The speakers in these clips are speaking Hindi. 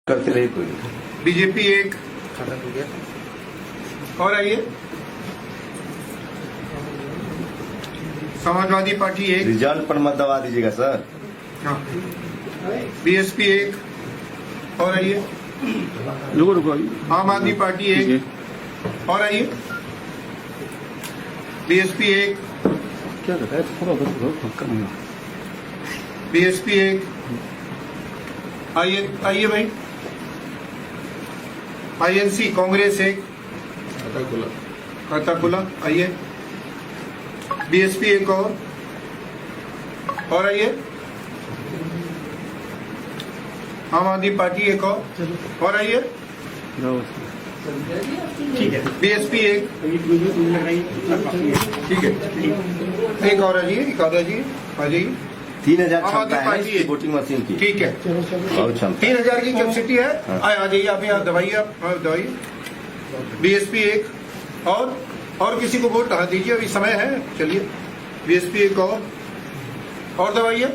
करते रहे कोई। बीजेपी एक और आइए, समाजवादी पार्टी एक, रिजल्ट पर मत दबा दीजिएगा सर। हाँ, बीएसपी एक और आइए, रुको आम आदमी पार्टी एक और आइए, बीएसपी एक, क्या कहता है थोड़ा बीएसपी एक, आइए आइए भाई, आईएनसी कांग्रेस एक, खाता खुला, आइए, बीएसपी एक और आइए, आम आदमी पार्टी एक और आइए, ठीक है। बीएसपी एक, ठीक है, एक और आइए, एक और आइए, आ जाइए, 3000 आम आदमी क्षमता है पार्टी इसकी है। वोटिंग मशीन की। ठीक है, बहुत क्षमता। 3000 की कैपेसिटी है। आ जाइए आप यहाँ दवाइए, आप दवाइए, बीएसपी एक और किसी को वोट दीजिए, अभी समय है, चलिए, बीएसपी एक और दवाइए,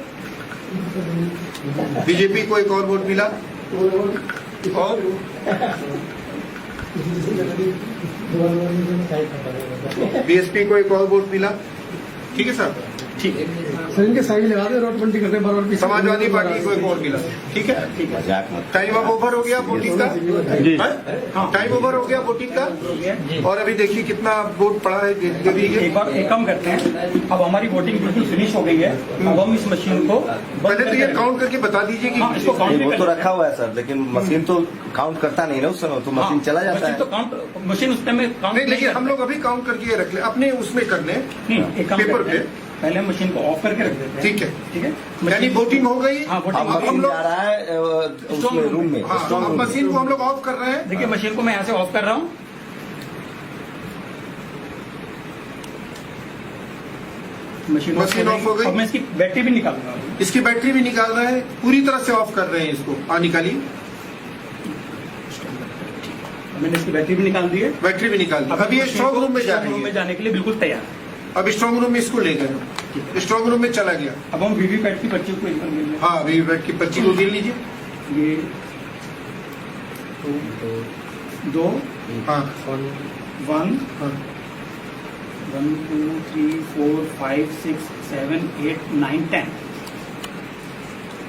बीजेपी को एक और वोट मिला और बीएसपी को एक और वोट मिला, ठीक है सर, ठीक है सर, इनके साइन लगा दे, रोड बंटी करते हैं बार बार। समाजवादी पार्टी को एक और मिला, ठीक है, मजाक मत। टाइम अब ओवर हो गया वोटिंग का, हाँ, टाइम ओवर हो गया वोटिंग का, और अभी देखिए कितना वोट पड़ा है, दे दीजिए। एक बार एक काम करते हैं, अब हमारी वोटिंग बिल्कुल फिनिश हो गई है, अब हम इस मशीन को पहले तो ये काउंट करके बता दीजिए कि हाँ, इसको काउंट वो भी तो कर रखा हुआ है सर, लेकिन मशीन तो काउंट करता नहीं ना उस समय, तो मशीन चला जाता मशीन है। तो काउंट, मशीन उस टाइम में काउंट नहीं, लेकिन हम लोग अभी काउंट करके ये रख ले, अपने उसमें कर लें, नहीं, एक काम पेपर करते पे। हैं, पहले हम मशीन को ऑफ करके रख देते हैं। ठीक है, ठीक है, यानी वोटिंग हो गई। हाँ, अब वोटिंग हम मशीन लोग- जा रहा है उसमें रूम में, हाँ, स्ट्रॉन्ग अब रूम में। मशीन को हम लोग ऑफ कर रहे हैं। देखिए मशीन को मैं यहाँ से ऑफ कर रहा हूँ, मशीन ऑफ हो गई। अब मैं इसकी बैटरी भी निकाल दूंगा। इसकी बैटरी भी निकाल रहे हैं, पूरी तरह से ऑफ कर रहे हैं इसको। निकालिए, मैंने इसकी बैटरी भी निकाल दी है। बैटरी भी निकाल दी। अभी ये स्ट्रॉन्ग रूम में जा रही है, जाने के लिए बिल्कुल तैयार है। अब स्ट्रॉन्ग रूम में इसको ले गए, स्ट्रॉन्ग रूम में चला गया। अब हम वीवीपैट की पर्ची को इधर मिल हाँ, वीवीपैट की पर्ची को गिन लीजिए। ये दो हाँ, 1 हाँ, 1 2 3 4 5 6 7 8 9 10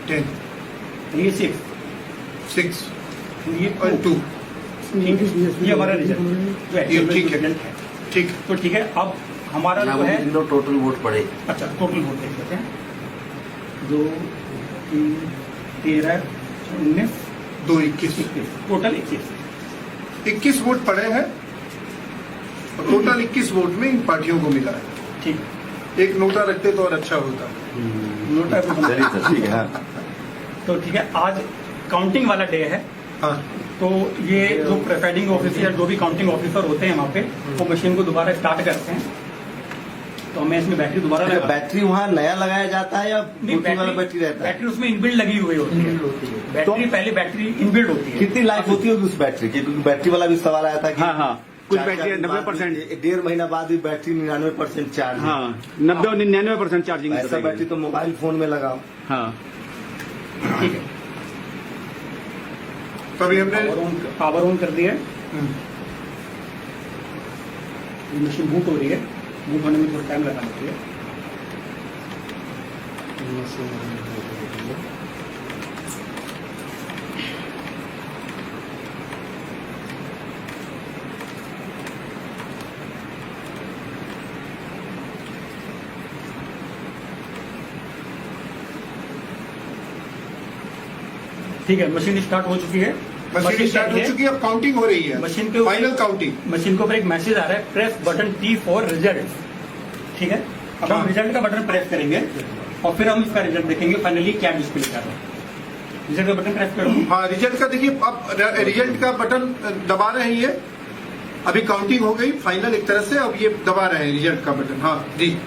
10, ये 6 6 ये और 2। ये हमारा रिजल्ट जो ये एक्चुअल ठीक है। रिजल्ट है। ठीक, तो ठीक है, अब हमारा जो है, टोटल वोट पड़े। अच्छा टोटल वोट देख लेते हैं, 2 3 13 19 2 21 टोटल 21। 21 वोट पड़े हैं और टोटल 21 वोट में इन पार्टियों को मिला है। ठीक, एक नोटा रखते तो और अच्छा होता। नोटा पे बना। चलिए सर, ठीक है। हाँ, तो ठीक है, आज काउंटिंग वाला डे है। हाँ, तो ये जो प्रिसाइडिंग ऑफिसर, जो भी काउंटिंग ऑफिसर होते हैं वहाँ पे, वो मशीन को दोबारा स्टार्ट करते हैं। तो हमें इसमें बैटरी दोबारा लगा, बैटरी वहाँ नया लगाया जाता है या नहीं, पुरानी वाला बैटरी रहता है? बैटरी उसमें इनबिल्ड लगी हुई होती है। बैटरी पहले बैटरी इनबिल्ड होती है। कितनी लाइफ होती होगी उस बैटरी की? क्योंकि बैटरी वाला भी सवाल आया था कि हाँ कुछ 4 बैटरी 90%, 1.5 महीना बाद भी बैटरी 99% चार्ज है। हाँ 90 और 99% चार्जिंग। ऐसा बैटरी तो मोबाइल फोन में लगाओ। हाँ ठीक है, तभी हमने पावर ऑन कर दिया है। मशीन बूट हो रही है, बूट होने में थोड़ा टाइम लगाना चाहिए। ठीक है, मशीन स्टार्ट हो चुकी है। मशीन स्टार्ट हो चुकी है, अब काउंटिंग हो रही है। मशीन के फाइनल काउंटिंग। मशीन के ऊपर एक मैसेज आ रहा है, press button T for result. ठीक है, अब हम हाँ। रिजल्ट का बटन प्रेस करेंगे और फिर हम इसका रिजल्ट देखेंगे फाइनली क्या डिस्प्ले कर रहा है। रिजल्ट का बटन प्रेस करो। हाँ, रिजल्ट का देखिए, अब रिजल्ट का बटन दबा रहे हैं ये। अभी काउंटिंग हो गई फाइनल एक तरह से, अब ये दबा रहे हैं रिजल्ट का बटन। हाँ जी,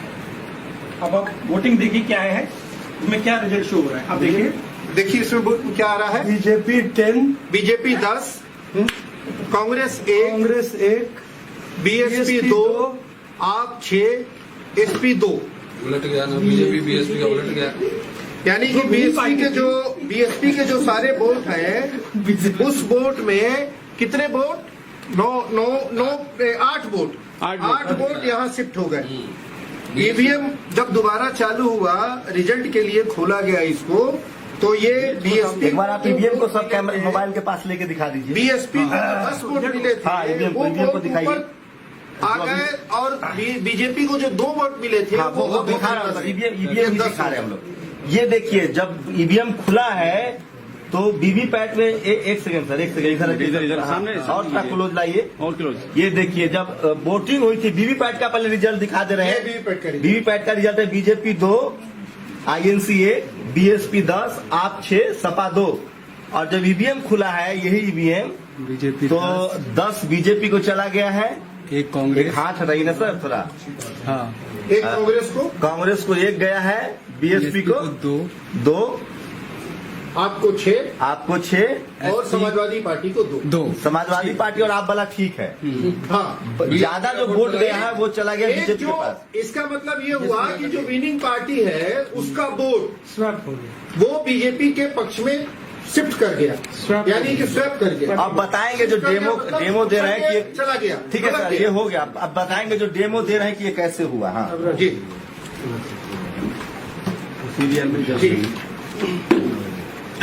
अब आप वोटिंग देखिए क्या है, इसमें क्या रिजल्ट शो हो रहा है। आप देखिए, देखिए इसमें क्या आ रहा है। BJP 10, BJP 10, Congress 1, Congress 1, BSP 2, आप 6, एसपी 2। उलट गया ना, बीजेपी बीएसपी का उलट गया। यानी कि बीएसपी के जो सारे वोट हैं उस वोट में कितने वोट 8 वोट आठ 8 वोट यहाँ शिफ्ट हो गए। ईवीएम जब दोबारा चालू हुआ रिजल्ट के लिए खोला गया इसको, तो ये बीएसपी एक बार आप ईवीएम को सब कैमरे मोबाइल के पास लेके दिखा दीजिए। बीएसपी को 10 वोट मिले हाँ, थे EVM वो को वोट दिखाइए। ऊपर आ गए, और बीजेपी को जो 2 वोट मिले थे हाँ, वो दिखा रहा है ईवीएम ही दिखा रहे हैं हम लोग। ये देखिए जब ईवीएम खुला है तो वीवीपैट में एक सेकंड सर, एक सेकंड इधर सामने और थोड़ा क्लोज लाइए और क्लोज। ये देखिए जब वोटिंग हुई थी वीवीपैट का पहले रिजल्ट दिखा दे रहे हैं। वीवीपैट का रिजल्ट है बीजेपी 2, आईएनसी 1, बीएसपी 10, आप 6, सपा 2। और जब ईवीएम खुला है यही ईवीएम बीजेपी तो 10 बीजेपी को चला गया है। एक कांग्रेस, हाथ हटाइए ना सर थोड़ा। हाँ एक कांग्रेस को 1 गया है, बीएसपी को 2, आपको 6 आपको 6 और समाजवादी पार्टी को 2। समाजवादी पार्टी और आप वाला ठीक है। हाँ, ज्यादा जो वोट गया है वो चला गया एक बीजेपी के जो पास। इसका मतलब ये हुआ कि जो विनिंग पार्टी है उसका वोट स्वैप हो गया। वो बीजेपी के पक्ष में शिफ्ट कर गया, यानी कि स्वैप कर गया। अब बताएंगे जो डेमो दे रहे हैं कि ये चला गया। ठीक है सर, ये हो गया। अब बताएंगे जो डेमो दे रहे हैं कि ये कैसे हुआ। हाँ जी जी,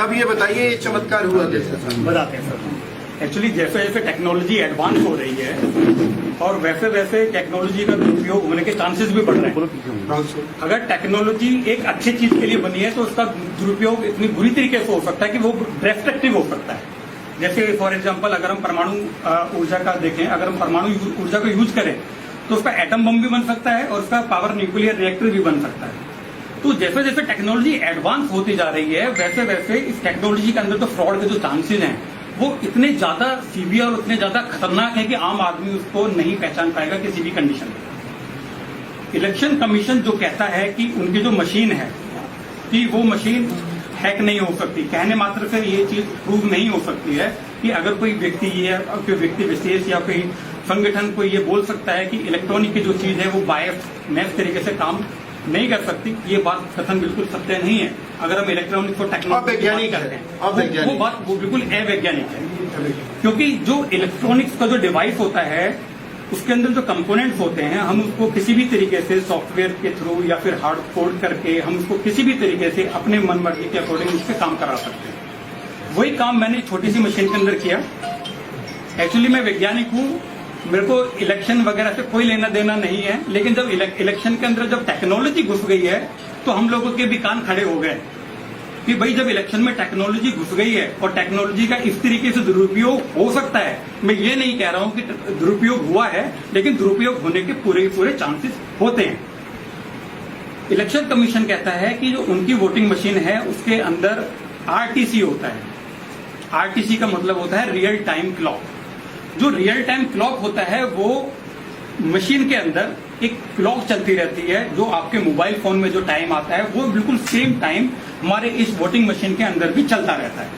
अब ये बताइए ये चमत्कार हुआ कैसे? बताते हैं सर। एक्चुअली जैसे जैसे टेक्नोलॉजी एडवांस हो रही है और वैसे वैसे टेक्नोलॉजी का दुरुपयोग होने के चांसेस भी बढ़ रहे हैं। अगर टेक्नोलॉजी एक अच्छी चीज के लिए बनी है तो उसका दुरुपयोग इतनी बुरी तरीके से हो सकता है कि वो डिस्ट्रक्टिव हो सकता है। जैसे फॉर एग्जांपल अगर हम परमाणु ऊर्जा का देखें, अगर हम परमाणु ऊर्जा को यूज करें तो उसका एटम बम भी बन सकता है और उसका पावर न्यूक्लियर रिएक्टर भी बन सकता है। तो जैसे जैसे टेक्नोलॉजी एडवांस होती जा रही है वैसे वैसे इस टेक्नोलॉजी के अंदर तो फ्रॉड के जो चांसेस हैं वो इतने ज्यादा सीवियर और इतने ज्यादा खतरनाक है कि आम आदमी उसको नहीं पहचान पाएगा किसी भी कंडीशन में। इलेक्शन कमीशन जो कहता है कि उनकी जो मशीन है कि वो मशीन हैक नहीं हो सकती, कहने मात्र से ये चीज प्रूव नहीं हो सकती है कि अगर कोई व्यक्ति कोई व्यक्ति विशेष या कोई संगठन को ये बोल सकता है कि इलेक्ट्रॉनिक की जो चीज है वो बायस तरीके से काम नहीं कर सकती, ये बात कथन बिल्कुल सत्य नहीं है। अगर हम इलेक्ट्रॉनिक और टेक्नोलॉजी करते हैं वो बात वो बिल्कुल अवैज्ञानिक है, क्योंकि जो इलेक्ट्रॉनिक्स का जो डिवाइस होता है उसके अंदर जो कंपोनेंट्स होते हैं हम उसको किसी भी तरीके से सॉफ्टवेयर के थ्रू या फिर हार्ड कोड करके हम उसको किसी भी तरीके से अपने मन मर्जी के अकॉर्डिंग उस पर काम करा सकते हैं। वही काम मैंने छोटी सी मशीन के अंदर किया। एक्चुअली मैं वैज्ञानिक हूँ, मेरे को इलेक्शन वगैरह से कोई लेना देना नहीं है, लेकिन जब इलेक्शन के अंदर जब टेक्नोलॉजी घुस गई है तो हम लोगों के भी कान खड़े हो गए कि भाई जब इलेक्शन में टेक्नोलॉजी घुस गई है और टेक्नोलॉजी का इस तरीके से दुरुपयोग हो सकता है, मैं ये नहीं कह रहा हूं कि दुरुपयोग हुआ है, लेकिन दुरुपयोग होने के पूरे चांसेस होते हैं। इलेक्शन कमीशन कहता है कि जो उनकी वोटिंग मशीन है उसके अंदर आरटीसी होता है। आरटीसी का मतलब होता है रियल टाइम क्लॉक। जो रियल टाइम क्लॉक होता है वो मशीन के अंदर एक क्लॉक चलती रहती है, जो आपके मोबाइल फोन में जो टाइम आता है वो बिल्कुल सेम टाइम हमारे इस वोटिंग मशीन के अंदर भी चलता रहता है।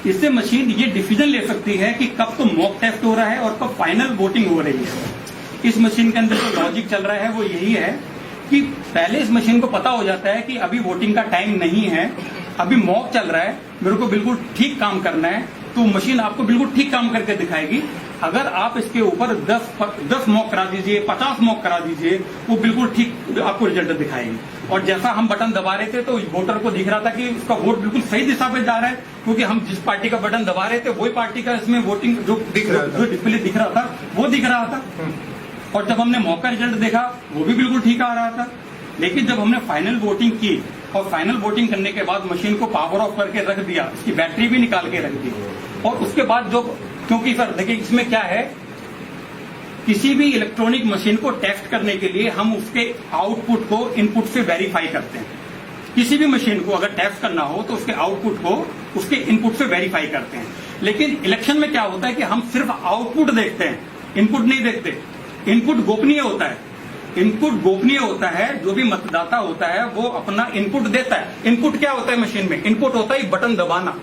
इससे मशीन ये डिसीजन ले सकती है कि कब तो मॉक टेस्ट हो रहा है और कब फाइनल वोटिंग हो रही है। इस मशीन के अंदर जो लॉजिक चल रहा है वो यही है कि पहले इस मशीन को पता हो जाता है कि अभी वोटिंग का टाइम नहीं है, अभी मॉक चल रहा है, मेरे को बिल्कुल ठीक काम करना है, तो मशीन आपको बिल्कुल ठीक काम करके दिखाएगी। अगर आप इसके ऊपर 10 मॉक करा दीजिए, 50 मॉक करा दीजिए, वो बिल्कुल ठीक आपको रिजल्ट दिखाएगी। और जैसा हम बटन दबा रहे थे तो वोटर को दिख रहा था कि उसका वोट बिल्कुल सही दिशा पे जा रहा है, क्योंकि हम जिस पार्टी का बटन दबा रहे थे वही पार्टी का इसमें वोटिंग जो डिस्प्ले दिख रहा था वो दिख रहा था। और जब हमने मॉक का रिजल्ट देखा वो भी बिल्कुल ठीक आ रहा था। लेकिन जब हमने फाइनल वोटिंग की और फाइनल वोटिंग करने के बाद मशीन को पावर ऑफ करके रख दिया, इसकी बैटरी भी निकाल के रख दी, और उसके बाद जो, क्योंकि सर देखिए इसमें क्या है, किसी भी इलेक्ट्रॉनिक मशीन को टेस्ट करने के लिए हम उसके आउटपुट को इनपुट से वेरीफाई करते हैं। किसी भी मशीन को अगर टेस्ट करना हो तो उसके आउटपुट को उसके इनपुट से वेरीफाई करते हैं। लेकिन इलेक्शन में क्या होता है कि हम सिर्फ आउटपुट देखते हैं, इनपुट नहीं देखते। इनपुट गोपनीय होता है। इनपुट गोपनीय होता है, जो भी मतदाता होता है वो अपना इनपुट देता है। इनपुट क्या होता है मशीन में? इनपुट होता है बटन दबाना,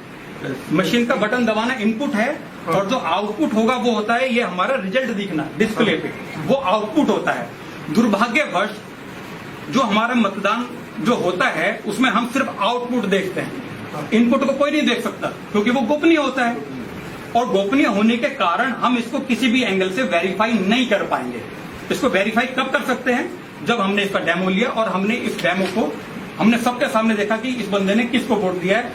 मशीन का बटन दबाना इनपुट है, और जो आउटपुट होगा वो होता है ये हमारा रिजल्ट दिखना डिस्प्ले पे, वो आउटपुट होता है। दुर्भाग्यवश जो हमारा मतदान जो होता है उसमें हम सिर्फ आउटपुट देखते हैं, इनपुट को कोई नहीं देख सकता क्योंकि वो गोपनीय होता है, और गोपनीय होने के कारण हम इसको किसी भी एंगल से वेरीफाई नहीं कर पाएंगे। इसको वेरीफाई कब कर सकते हैं? जब हमने इसका डेमो लिया और हमने इस डेमो को हमने सबके सामने देखा कि इस बंदे ने किसको वोट दिया है,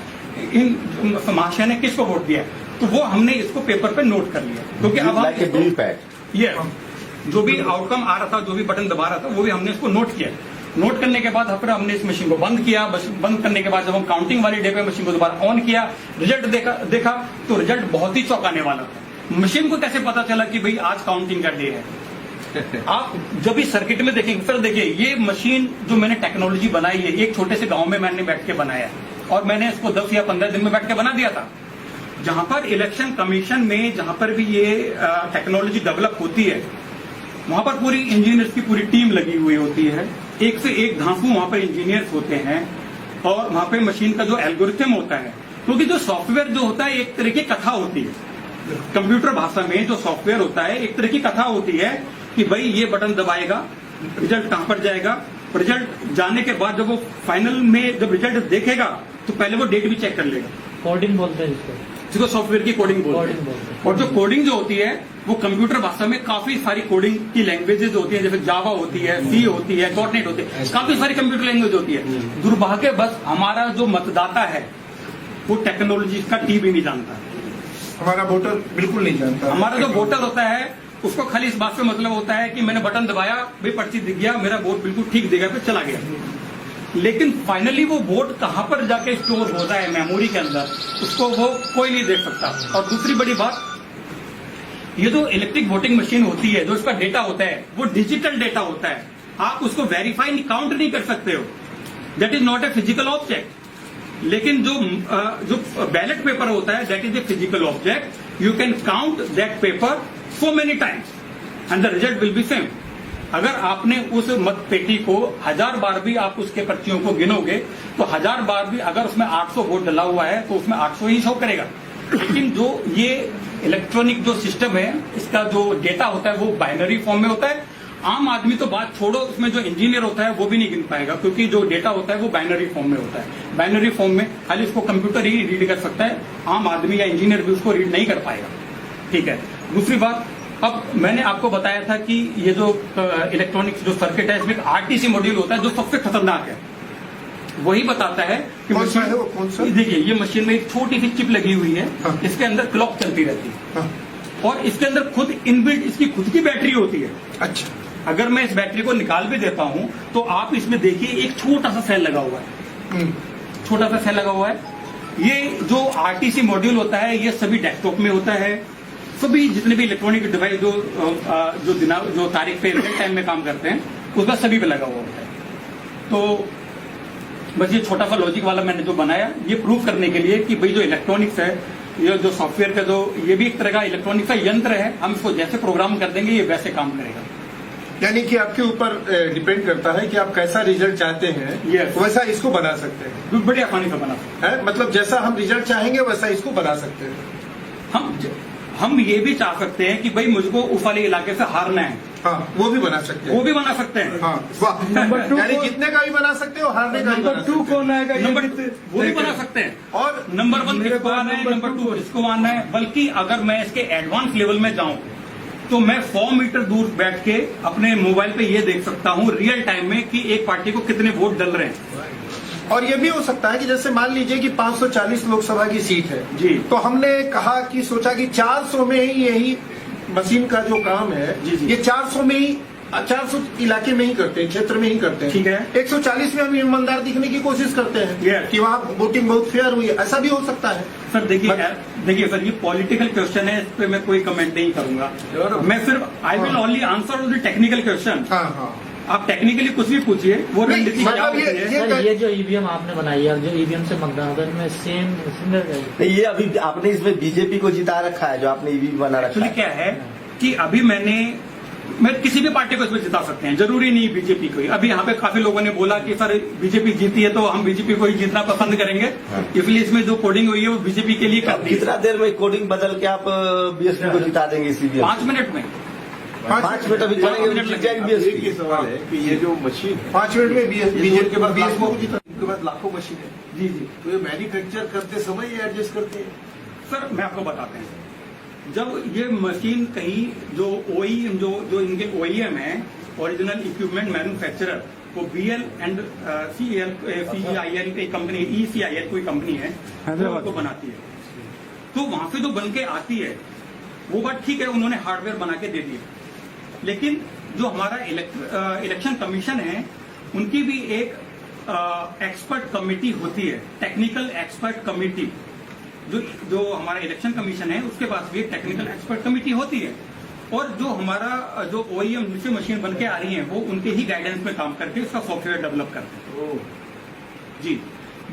इन महाशय ने किसको वोट दिया है, तो वो हमने इसको पेपर पे नोट कर लिया। क्योंकि अब लाइक ए हम वीवीपैट। ये जो भी आउटकम आ रहा था, जो भी बटन दबा रहा था, वो भी हमने इसको नोट किया। नोट करने के बाद फिर हमने इस मशीन को बंद किया। बंद करने के बाद जब हम काउंटिंग वाली डे पे मशीन को दोबारा ऑन किया, रिजल्ट देखा तो रिजल्ट बहुत ही चौंकाने वाला था। मशीन को कैसे पता चला कि भाई आज काउंटिंग का डे है? आप जब इस सर्किट में देखेंगे, सर देखिए ये मशीन जो मैंने टेक्नोलॉजी बनाई है, एक छोटे से गांव में मैंने बैठ के बनाया और मैंने इसको 10 या 15 दिन में बैठ के बना दिया था। जहां पर इलेक्शन कमीशन में जहां पर भी ये टेक्नोलॉजी डेवलप होती है, वहां पर पूरी इंजीनियर्स की पूरी टीम लगी हुई होती है, एक से एक धांसू वहां पर इंजीनियर्स होते हैं, और वहां पर मशीन का जो एल्गोरिथम होता है, क्योंकि जो सॉफ्टवेयर जो होता है एक तरह की कथा होती है। कंप्यूटर भाषा में जो सॉफ्टवेयर होता है एक तरह की कथा होती है कि भाई ये बटन दबाएगा, रिजल्ट कहां पर जाएगा, रिजल्ट जाने के बाद जब वो फाइनल में जब रिजल्ट देखेगा तो पहले वो डेट भी चेक कर लेगा। कोडिंग बोलते हैं इसको, जिसको सॉफ्टवेयर की कोडिंग बोलते हैं। और जो कोडिंग जो होती है वो कंप्यूटर भाषा में काफी सारी कोडिंग की लैंग्वेजेस होती है, जैसे जावा होती है, सी होती है, डॉटनेट होती है, काफी सारी कंप्यूटर लैंग्वेज होती है। दुर्भाग्य बस हमारा जो मतदाता है वो टेक्नोलॉजी का टी भी नहीं जानता। हमारा वोटर बिल्कुल नहीं जानता। हमारा जो वोटर होता है उसको खाली इस बात से मतलब होता है कि मैंने बटन दबाया, भाई पर्ची दिख गया, मेरा वोट बिल्कुल ठीक देगा, फिर चला गया। लेकिन फाइनली वो वोट कहां पर जाके स्टोर होता है मेमोरी के अंदर, उसको वो कोई नहीं देख सकता। और दूसरी बड़ी बात, ये जो इलेक्ट्रिक वोटिंग मशीन होती है, जो इसका डेटा होता है वो डिजिटल डेटा होता है, आप उसको वेरीफाई काउंट नहीं कर सकते हो, that is not a physical object. लेकिन जो बैलेट पेपर होता है that is a physical object, you can count that paper so many times and the result will be same. अगर आपने उस मत पेटी को 1000 बार भी आप उसके पर्चियों को गिनोगे तो 1000 बार भी अगर उसमें 800 वोट डला हुआ है तो उसमें 800 ही शो करेगा। लेकिन जो ये इलेक्ट्रॉनिक जो सिस्टम है, इसका जो डेटा होता है वो बाइनरी फॉर्म में होता है। आम आदमी तो बात छोड़ो, उसमें जो इंजीनियर होता है वो भी नहीं गिन पाएगा, क्योंकि जो डेटा होता है वो बाइनरी फॉर्म में होता है। बाइनरी फॉर्म में खाली उसको कंप्यूटर ही रीड कर सकता है, आम आदमी या इंजीनियर भी उसको रीड नहीं कर पाएगा। ठीक है। दूसरी बात, अब मैंने आपको बताया था कि ये जो इलेक्ट्रॉनिक्स जो सर्किट है, इसमें एक आरटीसी मॉड्यूल होता है जो सबसे खतरनाक है। वही बताता है कि कौन सा है वो, कौन सा? देखिए ये मशीन में एक छोटी सी चिप लगी हुई है, हाँ। इसके अंदर क्लॉक चलती रहती है, हाँ। और इसके अंदर खुद इनबिल्ट इसकी खुद की बैटरी होती है। अच्छा। अगर मैं इस बैटरी को निकाल भी देता हूं तो आप इसमें देखिए एक छोटा सा सेल लगा हुआ है, छोटा सा सेल लगा हुआ है। ये जो आरटीसी मॉड्यूल होता है ये सभी डेस्कटॉप में होता है, सभी जितने भी इलेक्ट्रॉनिक डिवाइस जो तारीख पे रियल टाइम में काम करते हैं उसका सभी पे लगा हुआ होता है। तो बस ये छोटा सा लॉजिक वाला मैंने जो बनाया, ये प्रूव करने के लिए कि भाई जो इलेक्ट्रॉनिक्स है, ये जो सॉफ्टवेयर का जो ये भी एक तरह का इलेक्ट्रॉनिक्स का यंत्र है, हम इसको जैसे प्रोग्राम कर देंगे ये वैसे काम करेगा। यानी कि आपके ऊपर डिपेंड करता है कि आप कैसा रिजल्ट चाहते हैं, Yes. वैसा इसको बना सकते हैं। बड़ी आसानी से बना सकते है? मतलब जैसा हम रिजल्ट चाहेंगे वैसा इसको बना सकते हैं। हैं। हम ये भी चाह सकते हैं कि भाई मुझको उस वाले इलाके से हारना है, हाँ, वो भी बना सकते वो हैं। भी बना सकते हैं। हाँ, वाह। नंबर 2 यानी जीतने का भी बना सकते हो, हारने का भी बना नंबर सकते 2 हो। कौन आएगा ये नंबर भी वो भी बना सकते हैं। और नंबर 1 मेरे किसको पास आना है, नंबर नंबर 2 2 किसको आना है। बल्कि अगर मैं इसके एडवांस लेवल में जाऊं तो मैं 100 मीटर दूर बैठ के अपने मोबाइल पे ये देख सकता हूं रियल टाइम में कि एक पार्टी को कितने वोट डल रहे हैं। और ये भी हो सकता है कि जैसे मान लीजिए कि 540 लोकसभा की सीट है जी। तो हमने कहा कि सोचा कि 400 में ही यही मशीन का जो काम है, जी, जी। ये 400 में ही 400 इलाके में ही करते हैं, क्षेत्र में ही करते हैं। ठीक है। 140 में हम ईमानदार दिखने की कोशिश करते हैं Yes. कि वहाँ वोटिंग बहुत फेयर हुई है, ऐसा भी हो सकता है। सर देखिए सर, ये पॉलिटिकल क्वेश्चन है, इस पे मैं कोई कमेंट नहीं करूंगा। मैं सिर्फ I will only answer on the technical question. हाँ हाँ। आप टेक्निकली कुछ भी पूछिए, वो नहीं, रणनीति क्या मतलब होती ये- है। सर ये जो ईवीएम आपने बनाई है, जो ईवीएम से मतदान होता है, इनमें सेम सिमिलर नहीं, ये अभी आपने इसमें बीजेपी को जिता रखा है, जो आपने ईवी बना रखा एक्चुअली है। क्या है कि अभी मैं किसी भी पार्टी को इसमें जिता सकते हैं, जरूरी नहीं बीजेपी को ही। अभी यहाँ पे काफी लोगों ने बोला कि सर बीजेपी जीती है तो हम बीजेपी को ही जीतना पसंद करेंगे, इसलिए इसमें जो कोडिंग हुई है वो बीजेपी के लिए अब कर दी। कितना देर में कोडिंग बदल के आप बीएसपी को जिता देंगे इसी 5 मिनट में 5 मिनट अभी करेंगे, मिनट जीत जाएगी एक ही बीएसपी। सवाल है कि ये जो मशीन है 5 मिनट में बीजेपी के बाद बीएसपी लाखों को जीता। इनके बाद लाखों मशीन है जी जी तो ये मैन्युफैक्चर करते समय ये एडजस्ट करते हैं। सर मैं आपको बताते हैं, जब ये मशीन कहीं जो ओईएम जो इनके ओईएम है, ओरिजिनल इक्विपमेंट मैन्युफैक्चरर, वो बीएल एंड सीईआईएल एक कंपनी, ईसीआईएल कोई कंपनी है, हैदराबाद को बनाती है। तो वहां से जो बन के आती है वो बात ठीक है, उन्होंने हार्डवेयर बना के दे दिया, लेकिन जो हमारा इलेक्शन कमीशन है उनकी भी एक एक्सपर्ट कमेटी होती है, टेक्निकल एक्सपर्ट कमेटी। जो हमारा इलेक्शन कमीशन है उसके पास भी एक टेक्निकल एक्सपर्ट कमेटी होती है, और जो हमारा जो ओईएम जिससे मशीन बन के आ रही है वो उनके ही गाइडेंस में काम करके उसका सॉफ्टवेयर डेवलप करते हैं। जी,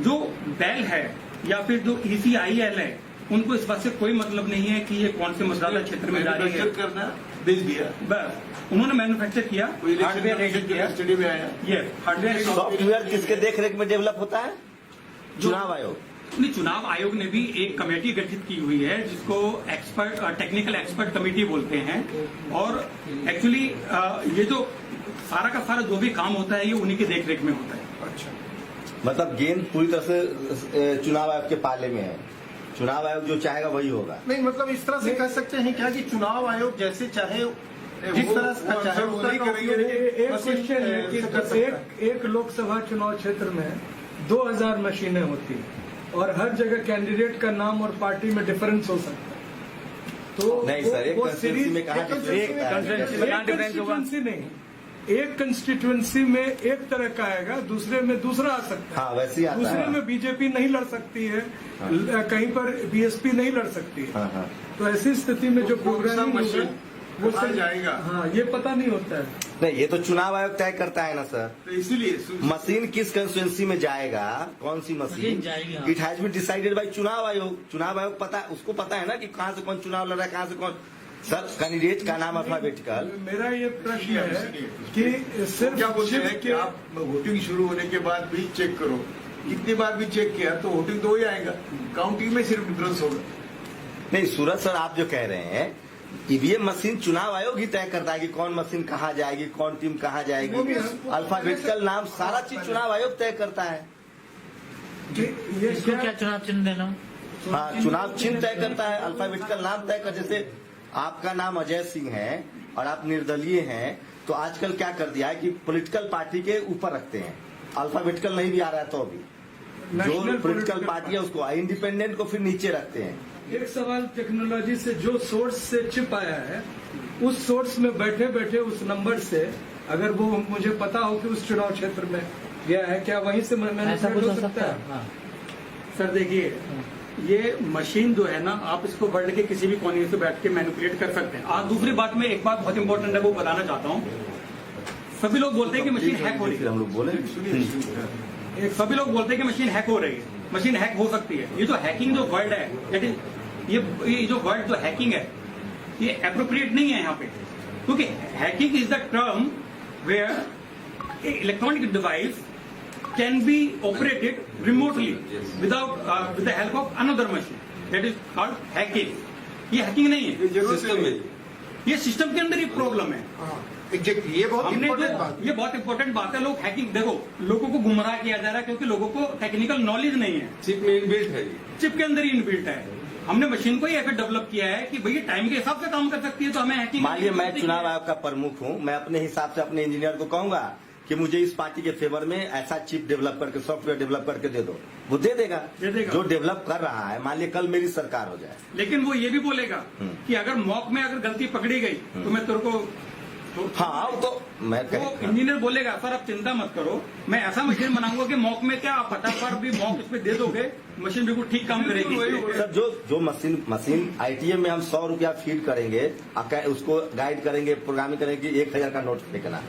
जो बेल है या फिर जो ईसीआईएल है उनको इस बात से कोई मतलब नहीं है कि ये कौन से मसाला क्षेत्र में जा रही है। मैन्युफैक्चर करना भेज दिया, बस उन्होंने मैन्युफैक्चर किया, कोई हार्डवेयर रेडी किया, स्टडी में आया। ये हार्डवेयर सॉफ्टवेयर किसके देखरेख में डेवलप होता है? चुनाव आयोग। नहीं, चुनाव आयोग ने भी एक कमेटी गठित की हुई है जिसको एक्सपर्ट टेक्निकल एक्सपर्ट कमेटी बोलते हैं, और एक्चुअली ये जो सारा का सारा जो भी काम होता है ये उन्हीं की देखरेख में होता है। अच्छा, मतलब गेंद पूरी तरह से चुनाव आयोग के पाले में है, चुनाव आयोग जो चाहेगा वही होगा। नहीं मतलब इस तरह से कह सकते हैं क्या कि चुनाव आयोग जैसे चाहे जिस तरह से चाहे उस तरह का उपयोग एक मशीन क्वेश्चन है से कर सकता है। कि एक लोकसभा चुनाव क्षेत्र में 2000 मशीनें होती हैं और हर जगह कैंडिडेट का नाम और पार्टी में डिफरेंस हो सकता है। तो नहीं सर, एक कंस्टिट्यूंसी में कहा कंस्टिट्यूंसी नहीं, एक कंस्टिट्यूंसी में एक तरह का आएगा, दूसरे में दूसरा आ सकता है। हाँ, वैसे ही आता दूसरे है। में बीजेपी नहीं लड़ सकती है, कहीं पर बीएसपी नहीं लड़ सकती है। हाँ, हाँ। तो ऐसी स्थिति में जो प्रोग्रामिंग मशीन वो कहाँ जाएगा? हाँ, ये पता नहीं होता है। नहीं, ये तो चुनाव आयोग तय करता है ना सर। तो इसीलिए मशीन किस कंस्टिट्यूंसी में जाएगा, कौन सी मशीन मशीन जाएगी, हाँ। It has been decided by चुनाव आयोग। चुनाव आयोग पता, उसको पता है ना कि कहाँ से कौन चुनाव लड़ रहा है, कहाँ से कौन। सर, कैंडिडेट का नाम अल्फाबेटिकल। मेरा ये प्रश्न है कि सिर्फ क्या बोलते हैं चिप कि आप वोटिंग शुरू होने के बाद भी चेक करो, कितनी बार भी चेक किया तो वोटिंग तो ही आएगा, काउंटिंग में सिर्फ डिफरेंस होगा। नहीं सूरज सर, आप जो कह रहे हैं ईवीएम मशीन चुनाव आयोग ही तय करता है कि कौन मशीन कहाँ जाएगी, कौन टीम कहाँ जाएगी। अल्फाबेटिकल नाम सारा चीज चुनाव आयोग तय करता है। ये इसको क्या चुनाव चिन्ह देना? हाँ, चुनाव चिन्ह तय करता है, अल्फाबेटिकल नाम तय कर। जैसे आपका नाम अजय सिंह है और आप निर्दलीय हैं, तो आजकल क्या कर दिया है कि पॉलिटिकल पार्टी के ऊपर रखते हैं, अल्फाबेटिकल नहीं भी आ रहा है तो भी जो पॉलिटिकल पार्टी है उसको, इंडिपेंडेंट को फिर नीचे रखते हैं। एक सवाल टेक्नोलॉजी से, जो सोर्स से चिप आया है उस सोर्स में बैठे बैठे उस नंबर से अगर वो मुझे पता हो कि उस चुनाव क्षेत्र में गया है, क्या वहीं से ऐसा मैनिपुलेट कुछ हो हो सकता है? हाँ। सर देखिए, ये मशीन जो है ना, आप इसको वर्ल्ड के किसी भी कोने से बैठ के मैनिपुलेट कर सकते हैं। आज दूसरी बात में एक बात बहुत इंपॉर्टेंट है वो बताना चाहता हूँ। सभी लोग बोलते हैं कि मशीन हैक हो रही फिर है, हम लोग बोले सभी लोग बोलते हैं कि मशीन हैक हो रही है, मशीन हैक हो सकती है। ये जो हैकिंग जो वर्ड है, that is, ये जो वर्ड जो हैकिंग है ये अप्रोप्रिएट नहीं है यहाँ पे, क्योंकि hacking is the term where electronic device can be operated remotely without with the help of another machine, that is called hacking। ये हैकिंग नहीं है, सिस्टम में ये सिस्टम के अंदर ही प्रॉब्लम है। एग्जैक्टली, ये बहुत हमने इंपॉर्टेंट बात ये बहुत इंपॉर्टेंट बात है। लोग हैकिंग, देखो लोगों को गुमराह किया जा रहा है क्योंकि लोगों को टेक्निकल नॉलेज नहीं है। चिप में इनबिल्ट है ये। चिप के अंदर ही इनबिल्ट है। हमने मशीन को ही ऐसे डेवलप किया है कि भैया टाइम के हिसाब से काम कर सकती है, तो हमें हैकिंग। मान लीजिए मैं चुनाव आयोग का प्रमुख हूँ, मैं अपने हिसाब से अपने इंजीनियर को कहूंगा कि मुझे इस पार्टी के फेवर में ऐसा चिप डेवलप करके, सॉफ्टवेयर डेवलप करके दे दो, वो दे देगा। जो डेवलप कर रहा है, मान लीजिए कल मेरी सरकार हो जाए, लेकिन वो ये भी बोलेगा कि अगर मॉक में अगर गलती पकड़ी गई तो मैं तेरे को हाँ तो मैं वो इंजीनियर बोलेगा सर आप चिंता मत करो, मैं ऐसा मशीन बनाऊंगा कि मॉक में क्या आप फटाफट भी मॉक इस पे दे दोगे, मशीन बिल्कुल ठीक काम करेगी। सर जो मशीन आईटीएम में हम 100 रुपया फीड करेंगे, उसको गाइड करेंगे, प्रोग्रामिंग करेंगे कि 1000 का नोट फेंकना,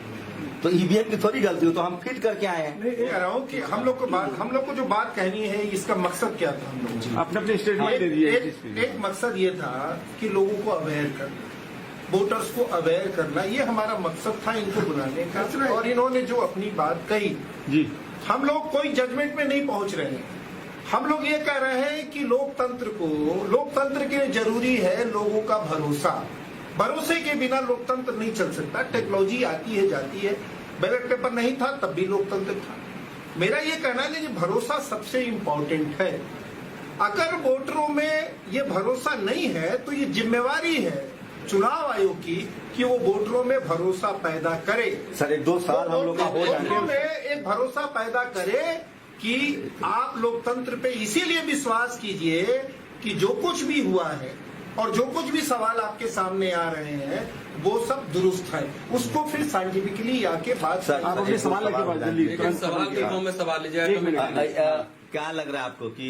तो ईवीएम की थोड़ी गलती हो, तो हम फीड करके आए हैं। नहीं कह रहा हूँ कि हम लोग को जो बात कहनी है इसका मकसद क्या था हम लोग अपने अपने स्टेटमेंट दे दिए। एक मकसद ये था कि लोगों को अवेयर करना, वोटर्स को अवेयर करना, ये हमारा मकसद था इनको बुलाने का। और इन्होंने जो अपनी बात कही, जी, हम लोग कोई जजमेंट में नहीं पहुंच रहे हैं। हम लोग ये कह रहे हैं कि लोकतंत्र के लिए जरूरी है लोगों का भरोसा। भरोसे के बिना लोकतंत्र नहीं चल सकता। टेक्नोलॉजी आती है जाती है, बैलेट पेपर नहीं था तब भी लोकतंत्र था। मेरा ये कहना है कि भरोसा सबसे इम्पोर्टेंट है। अगर वोटरों में ये भरोसा नहीं है तो ये जिम्मेवारी है चुनाव आयोग की कि वो वोटरों में भरोसा पैदा करे। सर 1-2 साल हम लोग का हो वोटरों जाएंगे। में एक भरोसा पैदा करे कि आप लोकतंत्र पे इसीलिए विश्वास कीजिए कि जो कुछ भी हुआ है और जो कुछ भी सवाल आपके सामने आ रहे हैं वो सब दुरुस्त है। उसको फिर साइंटिफिकली आके बात सर, आप अपने सवाल लेके बाद जल्दी लेकिन सवाल के फॉर्म में सवाल लीजिए तो क्या लग रहा है आपको कि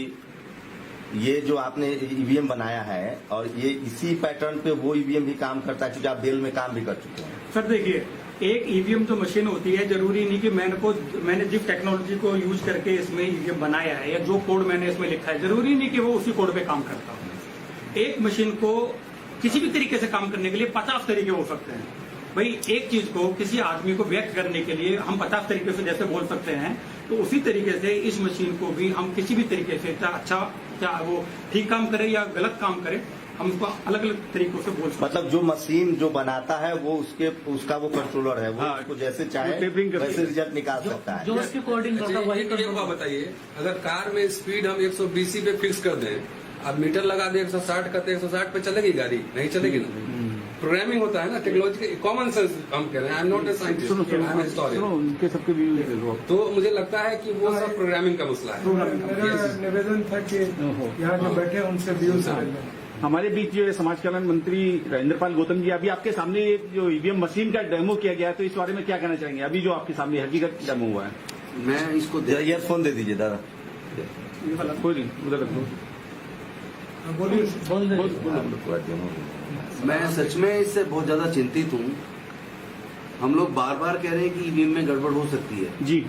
ये जो आपने ईवीएम बनाया है और ये इसी पैटर्न पे वो ईवीएम भी काम करता है, क्योंकि आप बेल में काम भी कर चुके हैं? सर देखिए, एक ईवीएम जो मशीन होती है, जरूरी नहीं कि मैंने जिस टेक्नोलॉजी को यूज करके इसमें ईवीएम बनाया है या जो कोड मैंने इसमें लिखा है, जरूरी नहीं कि वो उसी कोड पे काम करता हो। एक मशीन को किसी भी तरीके से काम करने के लिए 50 तरीके हो सकते हैं। भाई एक चीज को किसी आदमी को व्यक्त करने के लिए हम 50 तरीके से जैसे बोल सकते हैं, तो उसी तरीके से इस मशीन को भी हम किसी भी तरीके से चाहे वो ठीक काम करे या गलत काम करे, हम उसको अलग अलग तरीकों से बोल सकते हैं। मतलब जो मशीन जो बनाता है वो उसका वो कंट्रोलर है, वो हाँ, उसको जैसे चाहे टेपरिंग करके वैसे रिजल्ट निकाल सकता है। जो उसकी कोडिंग करता है वही एक बात बताइए, अगर कार में स्पीड हम 120 पे फिक्स कर दें, अब मीटर लगा दे 160 करते 160 पे चलेगी गाड़ी? नहीं चलेगी ना। प्रोग्रामिंग होता है ना, टेक्नोलॉजी कॉमन सेंस हम कह रहे हैं। I am not a scientist, I am historian. उनके सबके व्यू तो मुझे लगता है कि वो सब प्रोग्रामिंग का मसला है। मेरा निवेदन था कि यहाँ जो बैठे हैं उनसे व्यूज हमारे बीच जो समाज कल्याण मंत्री राजेंद्र पाल गौतम जी, अभी आपके सामने एक जो ईवीएम मशीन का डेमो किया गया है, तो इस बारे में क्या कहना चाहेंगे? अभी जो आपके सामने हकीकत डेमो हुआ है। मैं इसको ईयरफोन दे दीजिए दादा। कोई नहीं, उधर रख दो। मैं सच में इससे बहुत ज्यादा चिंतित हूँ। हम लोग बार बार कह रहे हैं कि ईवीएम में गड़बड़ हो सकती है। जी,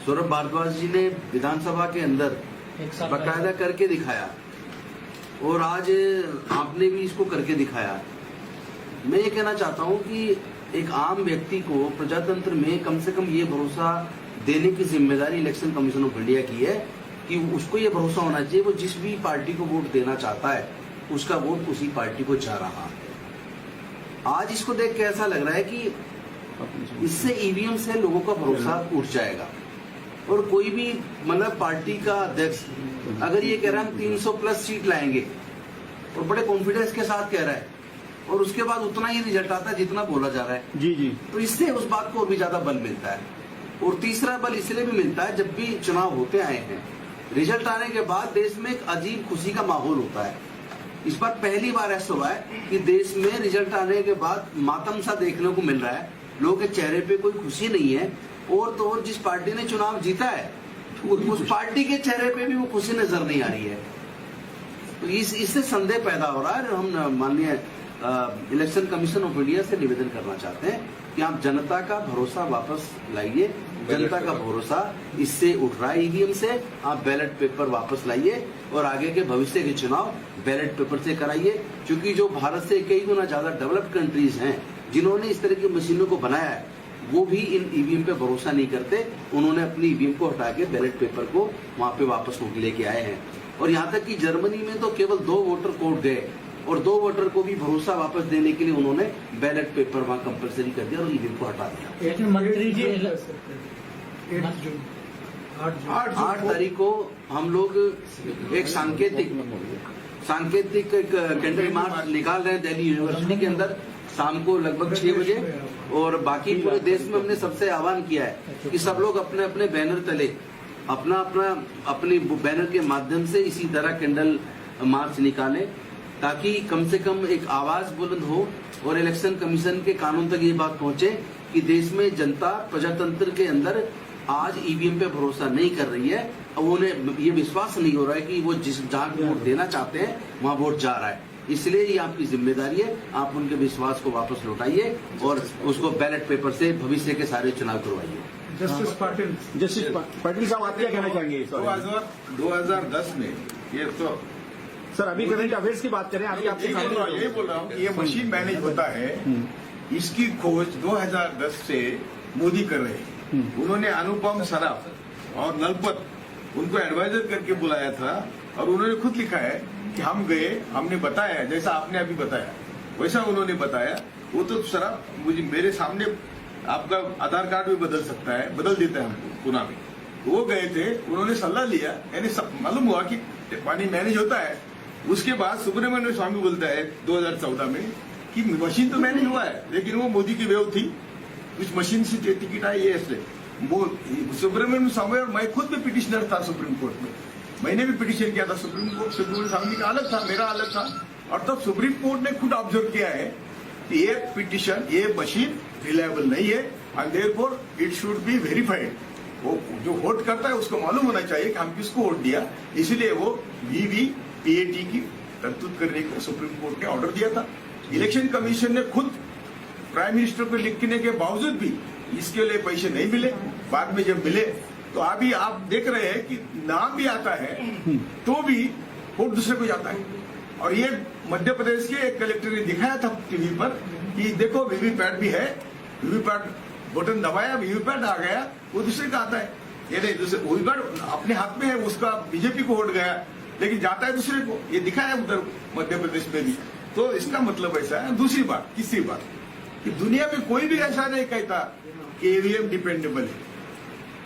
सौरभ भारद्वाज जी ने विधानसभा के अंदर एक साल बकायदा करके दिखाया और आज आपने भी इसको करके दिखाया। मैं ये कहना चाहता हूँ कि एक आम व्यक्ति को प्रजातंत्र में कम से कम ये भरोसा देने की जिम्मेदारी इलेक्शन कमीशन ऑफ इंडिया की है कि उसको ये भरोसा होना चाहिए वो जिस भी पार्टी को वोट देना चाहता है उसका वोट उसी पार्टी को जा रहा है। आज इसको देख के ऐसा लग रहा है कि इससे ईवीएम से लोगों का भरोसा उठ जाएगा और कोई भी मतलब पार्टी का अध्यक्ष अगर ये कह रहा है हम 300 प्लस सीट लाएंगे और बड़े कॉन्फिडेंस के साथ कह रहा है और उसके बाद उतना ही रिजल्ट आता है जितना बोला जा रहा है, जी जी, तो इससे उस बात को और भी ज्यादा बल मिलता है। और तीसरा बल इसलिए भी मिलता है, जब भी चुनाव होते आए हैं रिजल्ट आने के बाद देश में एक अजीब खुशी का माहौल होता है। इस बार पहली बार ऐसा हुआ है कि देश में रिजल्ट आने के बाद मातम सा देखने को मिल रहा है, लोगों के चेहरे पे कोई खुशी नहीं है। और तो और जिस पार्टी ने चुनाव जीता है उस पार्टी के चेहरे पे भी वो खुशी नजर नहीं आ रही है। तो इससे संदेह पैदा हो रहा है। हम माननीय इलेक्शन कमीशन ऑफ इंडिया से निवेदन करना चाहते हैं कि आप जनता का भरोसा वापस लाइए। जनता का भरोसा इससे उठ रहा है ईवीएम से, आप बैलेट पेपर वापस लाइए और आगे के भविष्य के चुनाव बैलेट पेपर से कराइए। क्योंकि जो भारत से कई गुना ज्यादा डेवलप्ड कंट्रीज हैं जिन्होंने इस तरह की मशीनों को बनाया है, वो भी इन ईवीएम पे भरोसा नहीं करते। उन्होंने अपनी ईवीएम को हटा के बैलेट पेपर को वहां पे वापस लेके आए हैं। और यहाँ तक कि जर्मनी में तो केवल 2 वोटर कोड गए और 2 वोटर को भी भरोसा वापस देने के लिए उन्होंने बैलेट पेपर वहां कंपलसरी कर दिया और ईवीएम को हटा दिया। लेकिन मंत्री जी 8 तारीख को हम लोग एक सांकेतिक एक कैंडल मार्च निकाल रहे हैं दिल्ली यूनिवर्सिटी के अंदर शाम को लगभग 6 बजे। और बाकी पूरे देश में हमने सबसे आह्वान किया है कि सब लोग अपने अपने बैनर तले अपने बैनर के माध्यम से इसी तरह कैंडल मार्च निकालें, ताकि कम से कम एक आवाज बुलंद हो और इलेक्शन कमीशन के कानून तक ये बात पहुंचे कि देश में जनता प्रजातंत्र के अंदर आज ईवीएम पे भरोसा नहीं कर रही है। और उन्हें ये विश्वास नहीं हो रहा है कि वो जहां वोट देना चाहते हैं वहां वोट जा रहा है। इसलिए ये आपकी जिम्मेदारी है, आप उनके विश्वास को वापस लौटाइए और उसको बैलेट पेपर से भविष्य के सारे चुनाव करवाइए। जस्टिस पाटिल साहब, आप क्या कहना चाहेंगे? 2010 में ये तो सर अभी करंट अफेयर्स की बात करें, अभी आपके सामने ये बोल रहा हूँ कि ये मशीन मैनेज होता है, इसकी खोज 2010 से मोदी कर रहे हैं। उन्होंने अनुपम सराफ और नलपत उनको एडवाइजर करके बुलाया था और उन्होंने खुद लिखा है कि हम गए, हमने बताया जैसा आपने अभी बताया, वैसा उन्होंने बताया। वो तो सर मुझे मेरे सामने आपका आधार कार्ड भी बदल सकता है, बदल देता है हमको पुणे में। वो गए थे, उन्होंने सलाह लिया, यानी सब मालूम हुआ कि पानी मैनेज होता है। उसके बाद सुब्रमण्यम स्वामी बोलता है 2014 में कि मशीन तो मैनेज हुआ है, लेकिन वो मोदी की वेव थी, कुछ मशीन से टिकट आई है इसलिए। सुब्रमण्यम स्वामी और मैं खुद भी पिटिशनर था सुप्रीम कोर्ट में, मैंने भी पिटिशन किया था सुप्रीम कोर्ट। सुब्रमण्यम स्वामी का अलग था, मेरा अलग था, और तब सुप्रीम कोर्ट ने खुद ऑब्जर्व किया है कि ये पिटिशन, ये मशीन रिलायबल नहीं है, and therefore it should be verified. वो जो वोट करता है उसको मालूम होना चाहिए कि हम किसको वोट दिया, इसलिए वो वीवीपीएटी की तरतूद करने को सुप्रीम कोर्ट ने ऑर्डर दिया था। इलेक्शन कमीशन ने खुद प्राइम मिनिस्टर को लिखने के बावजूद भी इसके लिए पैसे नहीं मिले। बाद में जब मिले तो अभी आप देख रहे हैं कि नाम भी आता है तो भी वोट दूसरे को जाता है। और ये मध्य प्रदेश के एक कलेक्टर ने दिखाया था टीवी पर कि देखो वीवीपैट भी है, वीवीपैट बटन दबाया, वीवीपैट आ गया, वो दूसरे का आता है। ये नहीं, दूसरे वीवीपैट अपने हाथ में है, उसका बीजेपी को वोट गया, लेकिन जाता है दूसरे को। ये दिखाया उधर मध्य प्रदेश में भी। तो इसका मतलब ऐसा है। दूसरी बात, तीसरी बात, कि दुनिया में कोई भी ऐसा नहीं कहता कि ईवीएम डिपेंडेबल है।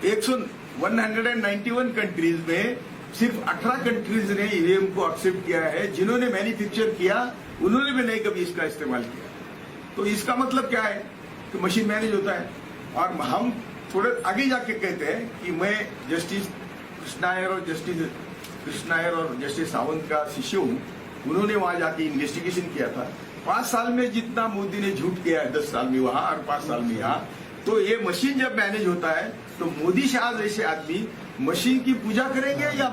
191 कंट्रीज में सिर्फ 18 कंट्रीज ने ईवीएम को एक्सेप्ट किया है। जिन्होंने मैन्युफैक्चर किया उन्होंने भी नहीं कभी इसका इस्तेमाल किया। तो इसका मतलब क्या है कि मशीन मैनेज होता है। और हम थोड़े आगे जाके कहते हैं कि मैं जस्टिस कृष्णायर और जस्टिस सावंत का शिष्य हूं। उन्होंने वहां जाके इन्वेस्टिगेशन किया था। 5 साल में जितना मोदी ने झूठ किया है, 10 साल में वहां और 5 साल में यहाँ, तो ये मशीन जब मैनेज होता है तो मोदी शाह जैसे आदमी मशीन की पूजा करेंगे या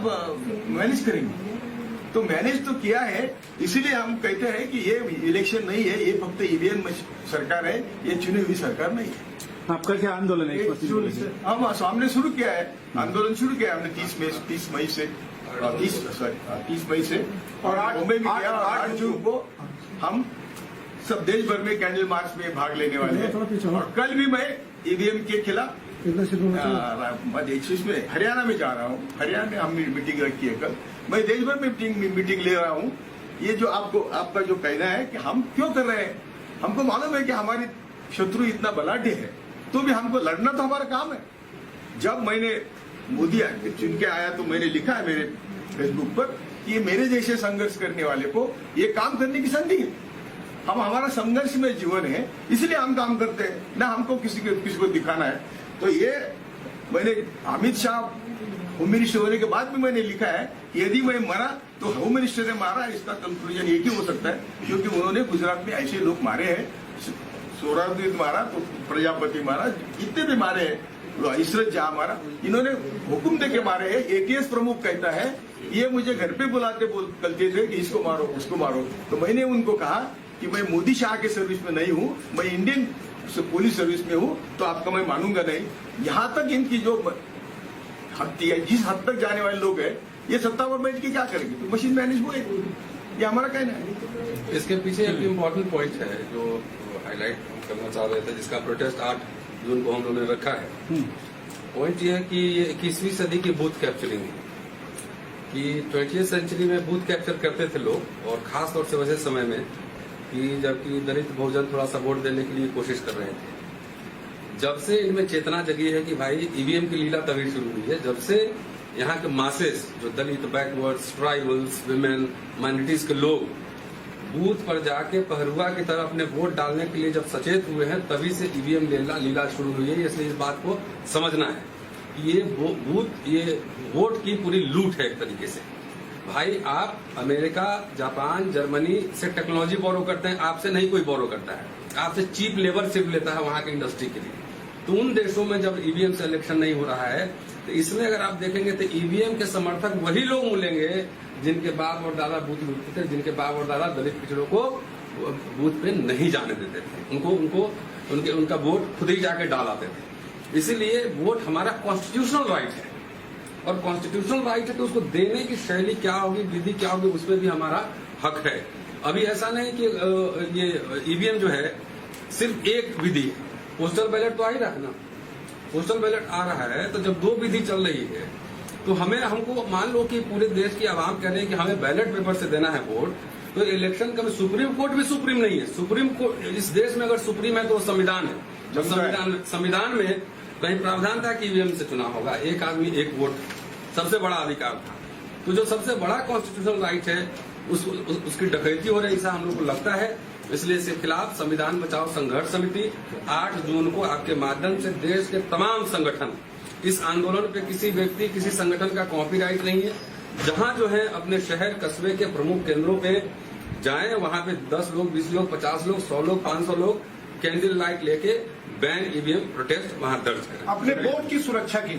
मैनेज करेंगे? तो मैनेज तो किया है। इसीलिए हम कहते हैं कि ये इलेक्शन नहीं है, ये फक्त ईवीएम सरकार है, ये चुनी हुई सरकार नहीं है। आपका क्या आंदोलन है? हम हमने शुरू किया है, आंदोलन शुरू किया हमने 30 मई से 30 मई से, और मुंबई में किया। 8 जून को हम सब देश भर में कैंडल मार्च में भाग लेने वाले हैं। और कल भी मैं ईवीएम के खिलाफ में हरियाणा में जा रहा हूँ। हरियाणा में हम मीटिंग रखी है कल। मैं देश भर में मीटिंग ले रहा हूँ। ये जो आपका जो कहना है कि हम क्यों कर रहे हैं, हमको मालूम है कि हमारी शत्रु इतना बलाढ्य है, तो भी हमको लड़ना तो हमारा काम है। जब मैंने मोदी चुन के आया तो मैंने लिखा है मेरे फेसबुक पर कि ये मेरे जैसे संघर्ष करने वाले को ये काम करने की संधि है। हमारा संघर्ष में जीवन है, इसलिए हम काम करते हैं, ना हमको किसी को दिखाना है। तो ये मैंने अमित शाह होम मिनिस्टर होने के बाद भी मैंने लिखा है कि यदि मैं मरा तो होम मिनिस्टर ने मारा। इसका कंक्लूजन एक ही हो सकता है, क्योंकि उन्होंने गुजरात में ऐसे लोग मारे हैं। सोहरावर्दी मारा तो प्रजापति मारा, जितने भी मारे हैं, इशरत जहां मारा, इन्होंने हुक्म दे के मारे हैं। एटीएस प्रमुख कहता है ये मुझे घर पे कहते थे कि इसको मारो उसको मारो। तो मैंने उनको कहा कि मैं मोदी शाह के सर्विस में नहीं हूं, मैं इंडियन पुलिस सर्विस में हूं, तो आपका मैं मानूंगा नहीं। यहां तक इनकी जो जिस हद तक जाने वाले लोग हैं, ये सत्ता पर बैठ के क्या करेंगे? तो मशीन मैनेज हुए, ये हमारा कहना है। इसके पीछे एक इम्पोर्टेंट पॉइंट है जो हाईलाइट करना चाह रहे थे, जिसका प्रोटेस्ट 8 जून को हम लोगों ने रखा है। पॉइंट ये है कि ये 21वीं सदी की बूथ कैप्चरिंग है, कि 20th सेंचुरी में बूथ कैप्चर करते थे लोग, और खास तौर से वैसे समय में कि जबकि दलित बहुजन थोड़ा सा वोट देने के लिए कोशिश कर रहे थे। जब से इनमें चेतना जगी है कि भाई ईवीएम की लीला तभी शुरू हुई है जब से यहाँ के मासेस, जो दलित, बैकवर्ड्स, ट्राइबल्स, विमेन, माइनॉरिटीज के लोग बूथ पर जाके पहरुआ की तरह अपने वोट डालने के लिए जब सचेत हुए हैं, तभी से ईवीएम लीला शुरू हुई है। इसलिए इस बात को समझना है कि ये वोट की पूरी लूट है एक तरीके से। भाई आप अमेरिका, जापान, जर्मनी से टेक्नोलॉजी बोरो करते हैं, आपसे नहीं कोई बोरो करता है, आपसे चीप लेबर सिर्फ लेता है वहां की इंडस्ट्री के लिए। तो उन देशों में जब ईवीएम से इलेक्शन नहीं हो रहा है, तो इसमें अगर आप देखेंगे तो ईवीएम के समर्थक वही लोग मिलेंगे जिनके बाप और दादा बूथ लूटते थे, जिनके बाप और दादा दलित पिछड़ों को बूथ पे नहीं जाने देते थे, उनका वोट खुद ही जाके डाल आते थे। इसीलिए वोट हमारा कॉन्स्टिट्यूशनल राइट है, और कॉन्स्टिट्यूशनल राइट है तो उसको देने की शैली क्या होगी, विधि क्या होगी, उसमें भी हमारा हक है। अभी ऐसा नहीं कि ये ईवीएम जो है सिर्फ एक विधि है, पोस्टल बैलेट तो आ ही रहा है ना, पोस्टल बैलेट आ रहा है, तो जब 2 विधि चल रही है तो हमको मान लो कि पूरे देश की आवाम कह रहे हैं कि हमें बैलेट पेपर से देना है वोट, तो इलेक्शन कभी सुप्रीम कोर्ट भी सुप्रीम नहीं है। सुप्रीम कोर्ट इस देश में अगर सुप्रीम है तो वो संविधान है। जब संविधान में कहीं प्रावधान था कि ईवीएम से चुनाव होगा, एक आदमी एक वोट, सबसे बड़ा अधिकार था। तो जो सबसे बड़ा कॉन्स्टिट्यूशनल राइट है उसकी डकैती हो रही, ऐसा हम लोग को लगता है। इसलिए इसके खिलाफ संविधान बचाओ संघर्ष समिति 8 जून को आपके माध्यम से देश के तमाम संगठन, इस आंदोलन पे किसी व्यक्ति किसी संगठन का कॉपीराइट नहीं है। जहां जो है अपने शहर कस्बे के प्रमुख केंद्रों पे जाएं, वहां पे 10 लोग 20 लोग 50 लोग 100 लोग 500 लोग कैंडल लाइट लेके बैन ईवीएम प्रोटेस्ट वहां दर्ज करें। अपने वोट की सुरक्षा के लिए